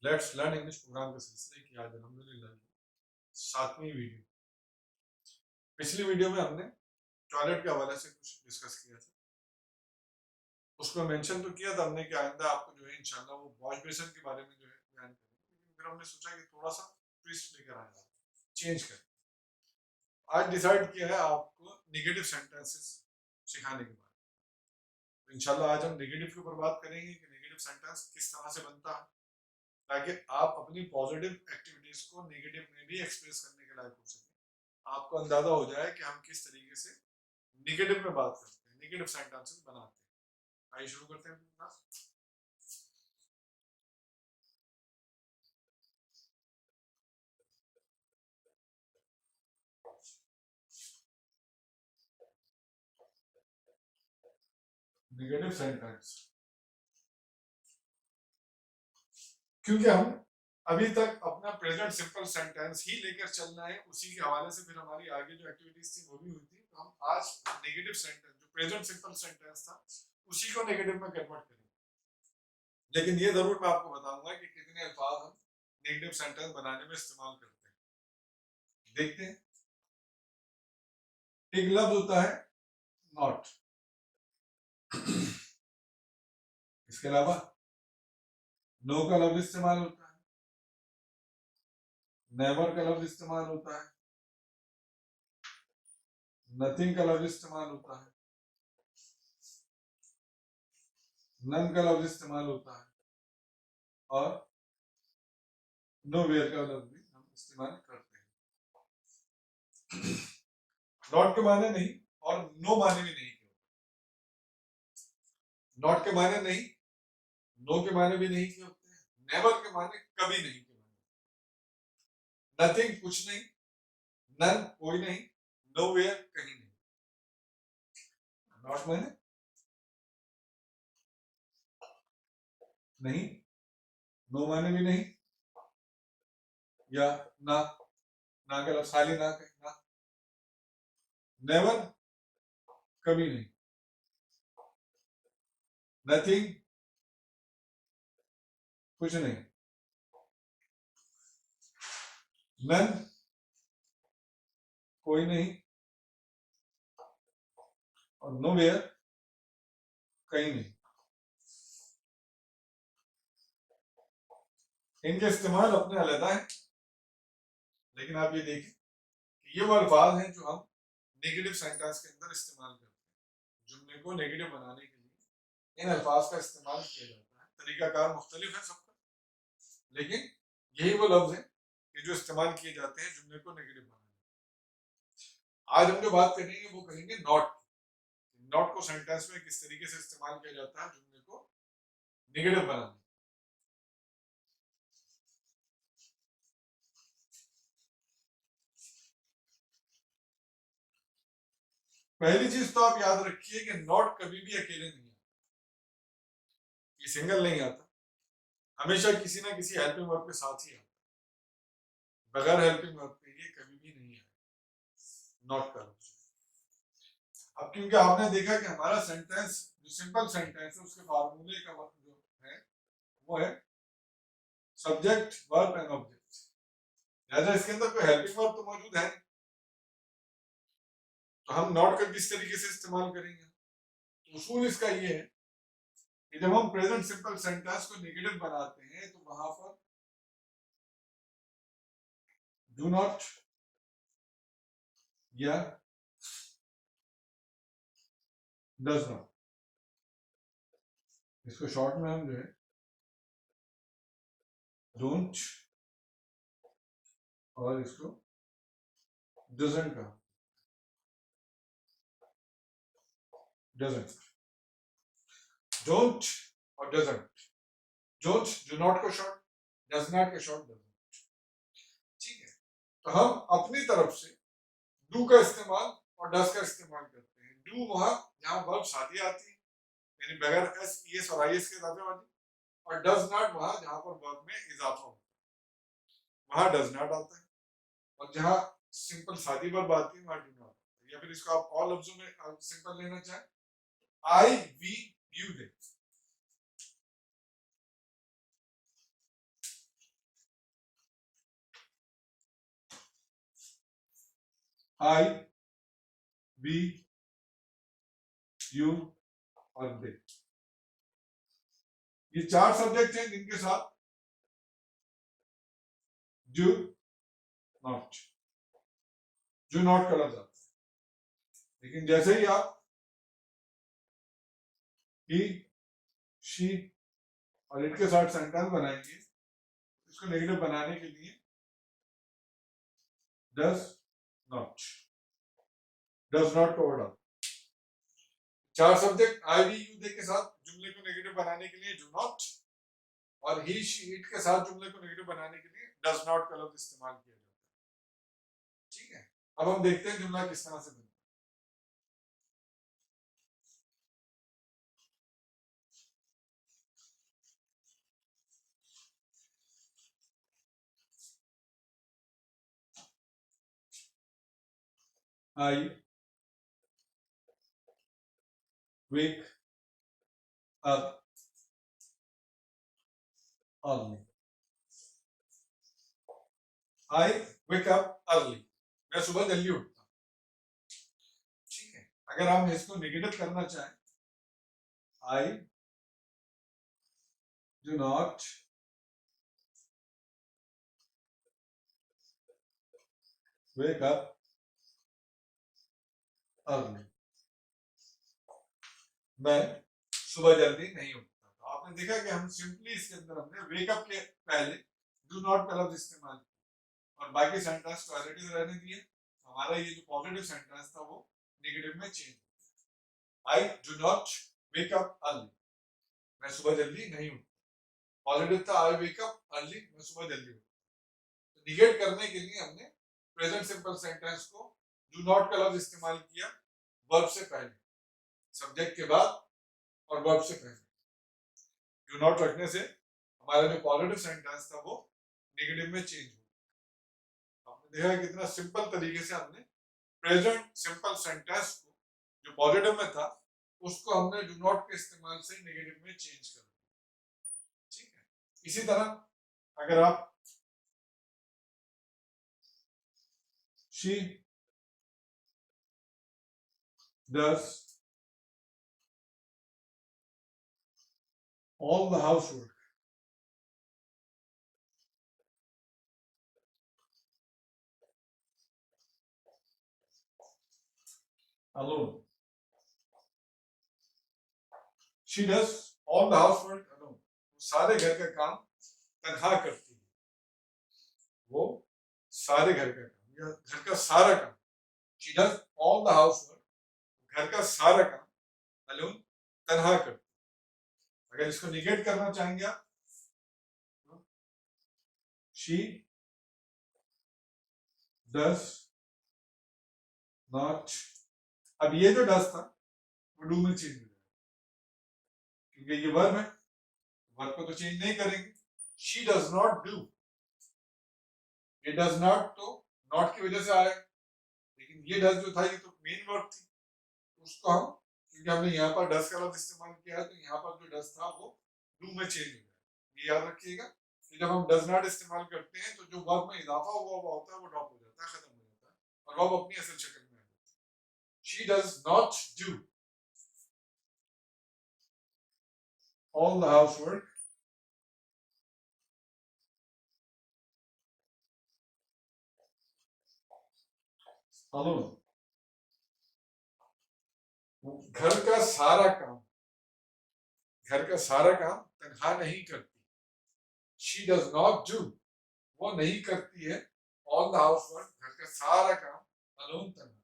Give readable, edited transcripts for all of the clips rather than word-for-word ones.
Let's learn English programme के सिलसिले की आज अल्हम्दुलिल्लाह 7वीं वीडियो। पिछली वीडियो में हमने टॉयलेट के हवाले से कुछ डिस्कस किया था। उसमें मेंशन तो किया था हमने कि आइंदा आपको जो है इंशाल्लाह वो वॉश बेसिन के बारे में जो है बयान करेंगे, लेकिन फिर हमने सोचा कि थोड़ा सा ट्विस्ट लेकर आया, चेंज कर। आज डिसाइड किया है आपको नेगेटिव सेंटेंसेस सिखाने के बारे में। तो इंशाल्लाह आज हम नेगेटिव के ऊपर बात करेंगे कि नेगेटिव सेंटेंस किस तरह से बनता है, ताकि आप अपनी पॉजिटिव एक्टिविटीज को नेगेटिव में भी एक्सप्रेस करने के लायक हो सके। आपको अंदाजा हो जाए कि हम किस तरीके से नेगेटिव में बात करते हैं, नेगेटिव सेंटेंसेस बनाते हैं। आइए शुरू करते हैं क्लास। नेगेटिव सेंटेंस, क्योंकि हम अभी तक अपना प्रेजेंट सिंपल सेंटेंस ही लेकर चलना है, उसी के हवाले से फिर हमारी आगे जो एक्टिविटीज थी वो भी हुई थी। तो हम आज नेगेटिव सेंटेंस, जो प्रेजेंट सिंपल सेंटेंस था, उसी को नेगेटिव में कन्वर्ट करेंगे। लेकिन ये जरूर मैं आपको बताऊंगा कि कितने अल्फाज हम नेगेटिव सेंटेंस बनाने में इस्तेमाल करते हैं। देखते हैं। एक लफ्ज होता है नॉट, इसके अलावा नो का लफ्ज इस्तेमाल होता है, नेवर का लफ्ज इस्तेमाल होता है, नथिंग का लफ्ज इस्तेमाल होता है, नन का लफ्ज इस्तेमाल होता है, और नो वेयर का लफ्ज भी हम इस्तेमाल करते हैं। नॉट के माने नहीं और नो माने भी नहीं। नॉट के माने नहीं, नो के माने भी नहीं के होते हैं, नेवर के माने कभी नहीं के माने, नथिंग कुछ नहीं, नन कोई नहीं, नो वेयर कहीं नहीं। नॉट माने नहीं, नो माने भी नहीं, या ना, ना का लफ्ज खाली ना कहीं ना, नेवर कभी नहीं, नथिंग कुछ नहीं, नन कोई नहीं, और नो वेयर कहीं नहीं। इनके इस्तेमाल अपने अलग है, लेकिन आप ये देखिए कि ये वो अल्फाज हैं जो हम नेगेटिव सेंटेंस के अंदर इस्तेमाल करते हैं। जुमले को नेगेटिव बनाने के लिए इन अल्फाज का इस्तेमाल किया जाता है। तरीकाकार मुख्तलिफ है सबका, लेकिन यही वो लफ्ज है कि जो इस्तेमाल किए जाते हैं जुमले को नेगेटिव बनाने। आज हम जो बात करेंगे वो करेंगे नॉट। नॉट को सेंटेंस में किस तरीके से इस्तेमाल किया जाता है जुमले को नेगेटिव बनाने। पहली चीज तो आप याद रखिए कि नॉट कभी भी अकेले नहीं आता, ये सिंगल नहीं आता, हमेशा किसी ना किसी हेल्पिंग वर्ब के साथ ही आता है। बगैर हेल्पिंग वर्ब के ये कभी भी नहीं आएगा नॉट का लफ्ज। अब क्योंकि आपने देखा कि हमारा सेंटेंस जो सिंपल सेंटेंस है उसके फार्मूले का वक्त जो है वो है सब्जेक्ट वर्ब एंड ऑब्जेक्ट। लिहाजा इसके अंदर कोई हेल्पिंग वर्ब तो मौजूद है, तो हम नॉट का किस तरीके से इस्तेमाल करेंगे। तो उसूल इसका ये है कि जब हम प्रेजेंट सिंपल सेंटेंस को नेगेटिव बनाते हैं तो वहां पर डू नॉट या डज नॉट, इसको शॉर्ट में हम जो है डोंट और इसको डजंट का, डजंट, डोंट और डजंट। डोंट डू नॉट को शॉर्ट, डज नॉट के शॉर्ट डजंट। ठीक है, तो हम अपनी तरफ से डू का इस्तेमाल और डज का इस्तेमाल करते हैं। डू वहां जहां वर्ब शादी आती है, यानी बगैर एस ई एस और आई एस के इजाफे वाली, और डज नॉट वहां जहां पर वर्ब में इजाफा होता है, वहां डज नॉट आता है। और जहां सिंपल सादी वर्ब आती है वहां डू नॉट आता है। या फिर इसको आप और लफ्जों में सिंपल लेना चाहें, I we you they. I, we, you और दे। ये 4 सब्जेक्ट हैं जिनके साथ डू नॉट करा जाता है। लेकिन जैसे ही आप ही, शी और इट के साथ सेंटेंस बनाएंगे, इसको नेगेटिव बनाने के लिए does not covered up. 4 subject I, we, you, they के साथ जुमले को नेगेटिव बनाने के लिए डू नॉट, और ही, शी, इट के साथ जुमले को नेगेटिव बनाने के लिए डज नॉट का लफ्ज इस्तेमाल किया जाता है। ठीक है, अब हम देखते हैं जुमला किस तरह से बनता है। आई wake up early. I wake up early. मैं सुबह जल्दी उठता हूँ। ठीक है, अगर हम इसको नेगेटिव करना चाहें, I do not wake up early. मैं सुबह जल्दी नहीं उठता। तो आपने देखा कि हम सिंपली इसके अंदर हमने वेकअप के पहले डू नॉट का लफ्ज इस्तेमाल किया और बाकी सेंटेंस तो एज इट इज रहने दिए। हमारा ये जो पॉजिटिव सेंटेंस था वो नेगेटिव में change. I do not wake up early, मैं सुबह जल्दी नहीं उठता। पॉजिटिव था आई वेक अप अर्ली, मैं सुबह जल्दी उठता। तो निगेट करने के लिए हमने प्रेजेंट सिंपल सेंटेंस को डू नॉट का लफ्ज इस्तेमाल किया वर्ब से पहले, सब्जेक्ट के बाद और वर्ब से पहले। डू नॉट रखने से हमारा जो पॉजिटिव सेंटेंस था वो नेगेटिव में चेंज हो। आपने देखा कितना सिंपल तरीके से हमने प्रेजेंट सिंपल सेंटेंस को जो पॉजिटिव में था उसको हमने डू नॉट के इस्तेमाल से नेगेटिव में चेंज कर दिया। ठीक है, इसी तरह अगर आप she does all the housework alone. She does all the housework alone. वो सारे घर का काम तन्हा करती है। वो सारे घर का काम या घर का सारा काम, she does all the housework, घर का सारा काम alone, तन्हा करती है। अगर इसको निगेट करना चाहेंगे आप, she does not, अब ये जो डस था वो डू में चेंज हो जाएगा क्योंकि ये वर्ब है, वर्ब को तो चेंज नहीं करेंगे। शी डज नॉट डू, ये डज नॉट तो नॉट की वजह से आया, लेकिन ये डज जो था ये तो मेन वर्ब थी, उसको हम क्योंकि हमने यहाँ पर डज का लफ्ज इस्तेमाल किया है तो यहाँ पर जो डज था वो डू में चेंज हो जाएगा। ये याद रखिएगा कि जब हम डज नॉट इस्तेमाल करते हैं तो जो वर्ब में इजाफा हुआ होता है वो ड्रॉप हो जाता है, खत्म हो जाता है और वर्ब अपनी असल शक्ल में आ जाता है। She does not do all the housework alone. घर का सारा काम तन्हा नहीं करती। शी डज नॉट डू, वो नहीं करती है ऑल द हाउसवर्क, घर का सारा काम अलोन तन्हा।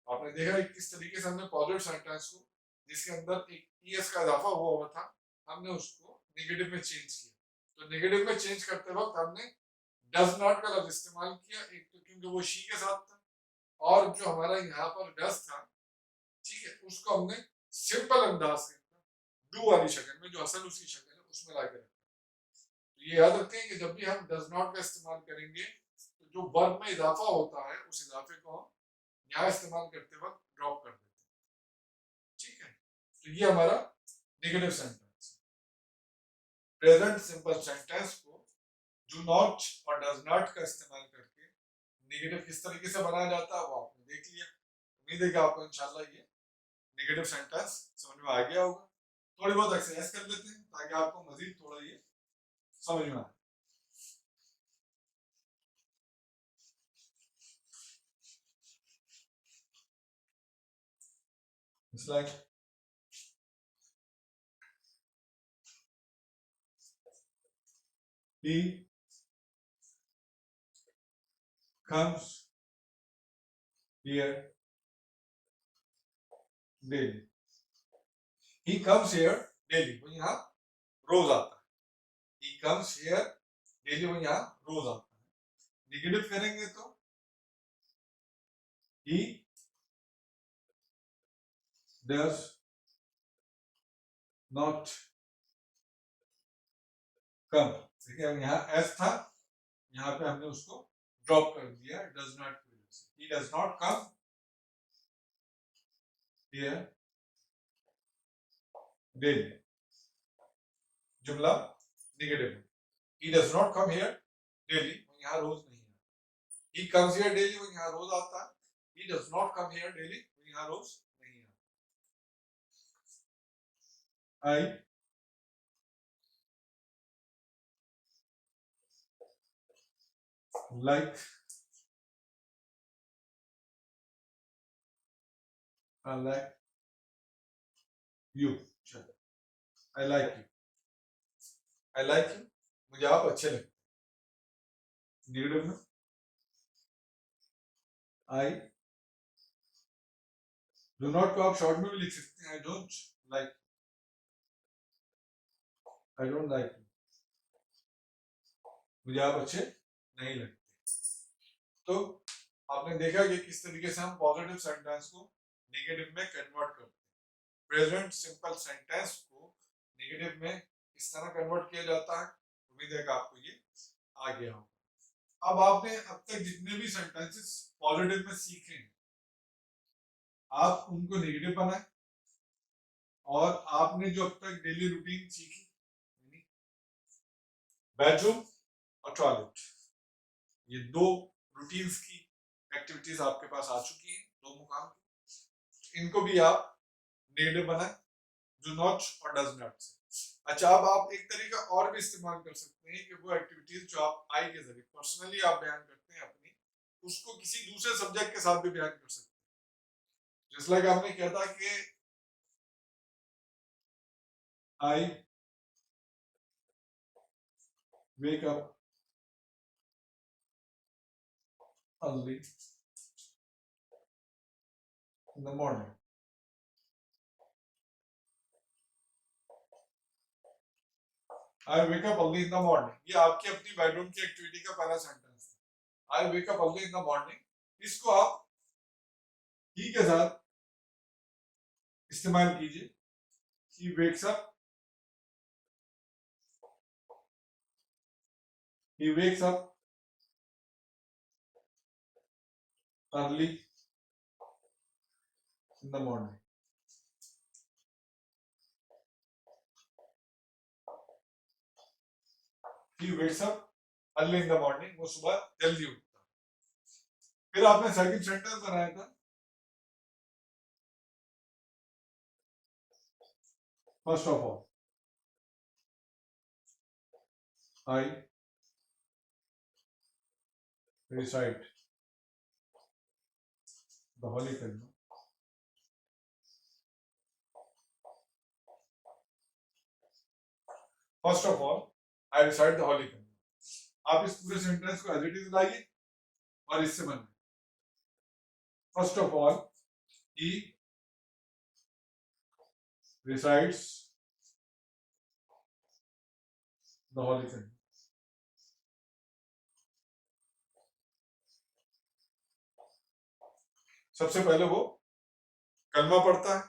आपने देखा किस तरीके से हमने पॉजिटिव सेंटेंस को जिसके अंदर एक ईएस का इजाफा हुआ था हमने उसको नेगेटिव में चेंज किया। तो नेगेटिव में चेंज करते वक्त हमने डज नॉट का लफ्ज इस्तेमाल किया, एक तो क्योंकि वो शी के साथ था और जो हमारा यहाँ पर डज था, ठीक है, उसको हमने सिंपल अंदाज के डू वाली शक्ल में जो असल उसकी शक्ल है उसमें लाके रखा। तो ये याद रखें कि जब भी हम डज नॉट का इस्तेमाल करेंगे तो जो वर्ब में इजाफा होता है उस इजाफे को हम यहाँ इस्तेमाल करते वक्त ड्रॉप कर देते हैं। ठीक है, तो ये हमारा negative sentence. Present simple sentence को डू नॉट और डज नॉट का इस्तेमाल करके नेगेटिव किस तरीके से बनाया जाता है वो आपने देख लिया। उम्मीद है कि आपको इंशाल्लाह ये नेगेटिव सेंटेंस समझ में आ गया होगा। थोड़ी बहुत एक्सरसाइज कर लेते हैं ताकि आपको मजीद थोड़ा ये समझ में आए। It's like he comes here daily. He comes here daily, वो यहाँ रोज आता है। He comes here daily, वो यहाँ रोज आता है। नेगेटिव करेंगे तो he does not come। देखिए हम यहाँ s था, यहाँ पे हमने उसको ड्रॉप कर दिया, does not। He does not come here daily, जुमला नेगेटिव है। He does not come here daily, वो यहाँ रोज नहीं है। He comes here daily, वो यहाँ रोज आता है। He does not come here daily, वो यहाँ रोज नहीं है। I like you। I like you। I like you, मुझे आप अच्छे लगते हैं। नेगेटिव में I do not को आप शॉर्ट में भी लिख सकते हैं। I don't like, I don't like you, मुझे आप अच्छे नहीं लगते। तो आपने देखा कि किस तरीके से हम पॉजिटिव सेंटेंस को नेगेटिव में कन्वर्ट करते हैं। प्रेजेंट सिंपल सेंटेंस को नेगेटिव में किस तरह कन्वर्ट किया जाता है, उम्मीद है कि आपको ये आ गया हो। अब आपने अब तक जितने भी सेंटेंसेस पॉजिटिव में सीखे हैं, आप उनको नेगेटिव बनाए, और आपने जो अब तक डेली रूटीन सीखी, बेडरूम और टॉयलेट, ये दो रूटीन्स की एक्टिविटीज आपके पास आ चुकी हैं, दो मुकाम की। इनको भी आप नेगेटिव बनाए, डू नॉट और डज नॉट से। अच्छा, अब आप एक तरीका और भी इस्तेमाल कर सकते हैं कि वो एक्टिविटीज जो आप आई के जरिए पर्सनली आप बयान करते हैं अपनी, उसको किसी दूसरे सब्जेक्ट के साथ भी बयान कर सकते हैं। जैसे लाइक आपने कहा था कि I wake up early in the morning। I wake up early in the morning, ये आपकी अपनी बेडरूम की एक्टिविटी का पहला सेंटेंस है। I wake up early in the morning, इसको आप ही के साथ इस्तेमाल कीजिए। He wakes up, he wakes up early in the morning। He wakes up early in the morning, वो सुबह जल्दी उठता है। फिर आपने सेकंड सेंटेंस बनाया था, first of all I recite the holy kalma। First of all I recite the holy kalma। आप इस पूरे सेंटेंस को एज इट इज लाइए और इससे बनाइए। First of all he recites the holy kalma। सबसे पहले वो कलमा पढ़ता है,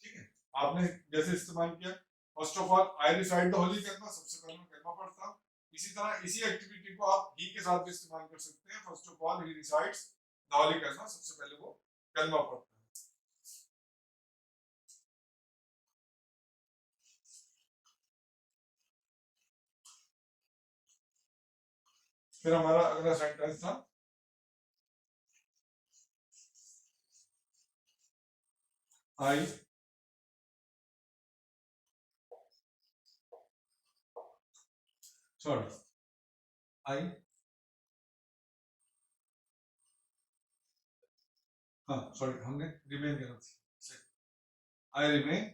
ठीक है। आपने जैसे इस्तेमाल किया, first of all I recite the holy कलमा, सबसे पहले मैं कलमा पढ़ता हूँ। इसी तरह इसी एक्टिविटी को आप ही के साथ भी इस्तेमाल कर सकते हैं। First of all he recites the holy कलमा, सबसे पहले वो कलमा पढ़ता है। फिर हमारा अगला सेंटेंस था, आई सॉरी आई हाँ सॉरी हमने रिमेन करा था I remain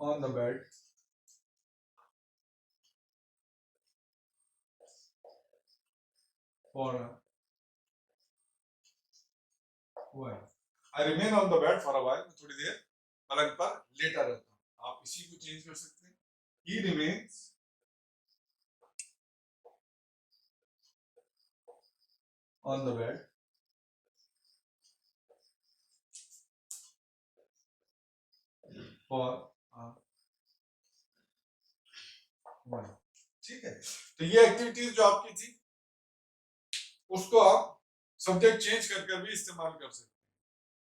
on the bed for while I remain on the bed for a while थोड़ी देर पलंग पर लेटा रहता हूँ आप इसी को चेंज कर सकते हैं ही remains on the bed for while ठीक है तो ये एक्टिविटीज जो आपकी थी उसको आप सब्जेक्ट चेंज कर कर भी इस्तेमाल कर सकते हैं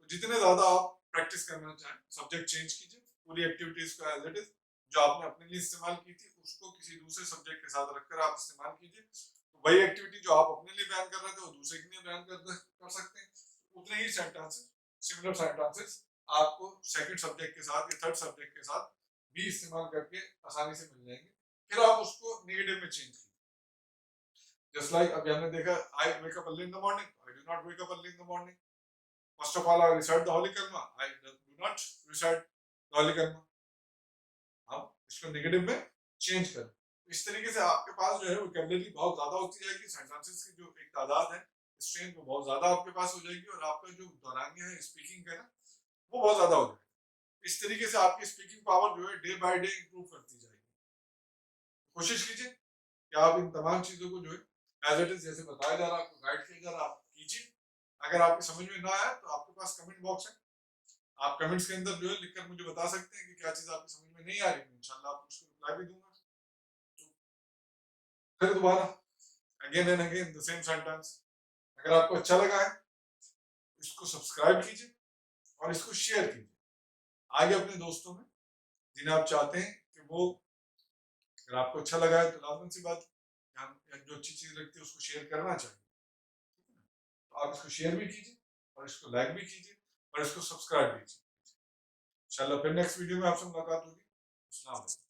तो जितने ज्यादा आप प्रैक्टिस करना चाहें सब्जेक्ट चेंज कीजिए पूरी एक्टिविटीज को एज इट इज जो आपने अपने लिए इस्तेमाल की थी उसको किसी दूसरे सब्जेक्ट के साथ रखकर आप इस्तेमाल कीजिए तो वही एक्टिविटी जो आप अपने लिए बयान कर रहे थे वो दूसरे के लिए बयान कर सकते हैं उतने ही सेंटेंसेस सिमिलर सेंटेंसेस आपको सेकंड सब्जेक्ट के साथ या थर्ड सब्जेक्ट के साथ भी इस्तेमाल करके आसानी से मिल जाएंगे फिर आप उसको नेगेटिव में चेंज कीजिए जस्ट लाइक अभी हमने देखा I wake up early in the morning I do not wake up early in the morning first of all I recite the holy kalma I do not recite the holy kalma हम इसको negative में change करें इस तरीके से आपके पास जो है वोकैबुलरी बहुत ज्यादा होती जाएगी सेंटेंसेस की जो एक तादाद है स्ट्रेंथ वो बहुत ज्यादा आपके पास हो जाएगी और आपका जो दौरानिया है स्पीकिंग का ना वो बहुत ज्यादा हो जाएगा इस तरीके से आपकी स्पीकिंग पावर जो है डे बाय डे इंप्रूव करती जाएगी कोशिश कीजिए कि आप इन तमाम चीजों को जो है एज इट इज जैसे बताया जा रहा है आपको गाइड किया जा रहा है आप कीजिए अगर आपकी समझ में ना आया तो आपके पास कमेंट बॉक्स है आप कमेंट्स के अंदर जो है लिखकर मुझे बता सकते हैं कि क्या चीज आपकी समझ में नहीं आ रही इंशाल्लाह आपको उसको रिप्लाई भी दूंगा फिर दोबारा again and again the same sentence अगर आपको अच्छा लगा है इसको सब्सक्राइब कीजिए और इसको शेयर कीजिए आगे अपने दोस्तों में जिन्हें आप चाहते हैं कि वो अगर आपको अच्छा लगा है तो लाजमी सी बात हम जो अच्छी चीज लगती है उसको शेयर करना चाहिए तो आप इसको शेयर भी कीजिए और इसको लाइक भी कीजिए और इसको सब्सक्राइब भी कीजिए इंशाल्लाह फिर नेक्स्ट वीडियो में आपसे मुलाकात होगी अस्सलाम वालेकुम